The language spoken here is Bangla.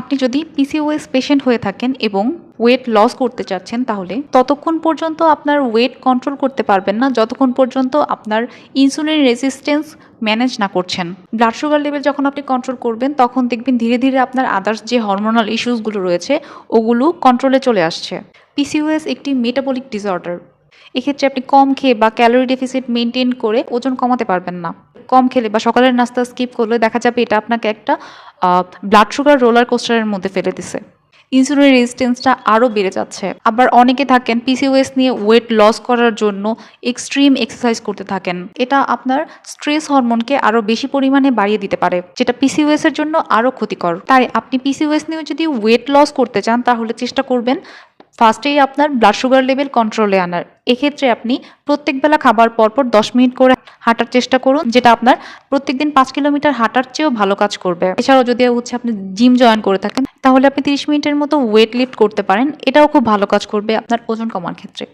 আপনি যদি পিসিওএস পেশেন্ট হয়ে থাকেন এবং ওয়েট লস করতে চাচ্ছেন, তাহলে ততক্ষণ পর্যন্ত আপনার ওয়েট কন্ট্রোল করতে পারবেন না যতক্ষণ পর্যন্ত আপনার ইনসুলিন রেজিস্ট্যান্স ম্যানেজ না করছেন। ব্লাড সুগার লেভেল যখন আপনি কন্ট্রোল করবেন, তখন দেখবেন ধীরে ধীরে আপনার আদার্স যে হরমোনাল ইস্যুসগুলো রয়েছে ওগুলো কন্ট্রোলে চলে আসছে। পিসিওএস একটি মেটাবলিক ডিসঅর্ডার। এক্ষেত্রে আপনি কম খেয়ে বা ক্যালোরি ডেফিসিট মেনটেন করে ওজন কমাতে পারবেন না। কম খেলে বা সকালের নাস্তা স্কিপ করলে দেখা যাবে এটা আপনাকে একটা ব্লাড সুগার রোলার কোস্টারের মধ্যে ফেলে দিছে। ইনসুলিন রেজিস্ট্যান্সটা আরও বেড়ে যাচ্ছে। আবার অনেকে থাকেন পিসিওএস নিয়ে ওয়েট লস করার জন্য এক্সট্রিম এক্সারসাইজ করতে থাকেন। এটা আপনার স্ট্রেস হরমোনকে আরও বেশি পরিমাণে বাড়িয়ে দিতে পারে, যেটা পিসিওএস এর জন্য আরও ক্ষতিকর। তাই আপনি পিসিওএস নিয়ে যদি ওয়েট লস করতে চান, তাহলে চেষ্টা করবেন ফার্স্টেই আপনার ব্লাড সুগার লেভেল কন্ট্রোলে আনার। এক্ষেত্রে আপনি প্রত্যেক বেলা খাবার পরপর 10 মিনিট করে হাঁটার চেষ্টা করুন, যেটা আপনার প্রত্যেকদিন 5 কিলোমিটার হাঁটার চেয়েও ভালো কাজ করবে। এছাড়াও যদি আপনি জিম জয়েন করে থাকেন, তাহলে আপনি 30 মিনিটের মতো ওয়েট লিফট করতে পারেন। এটাও খুব ভালো কাজ করবে আপনার ওজন কমার ক্ষেত্রে।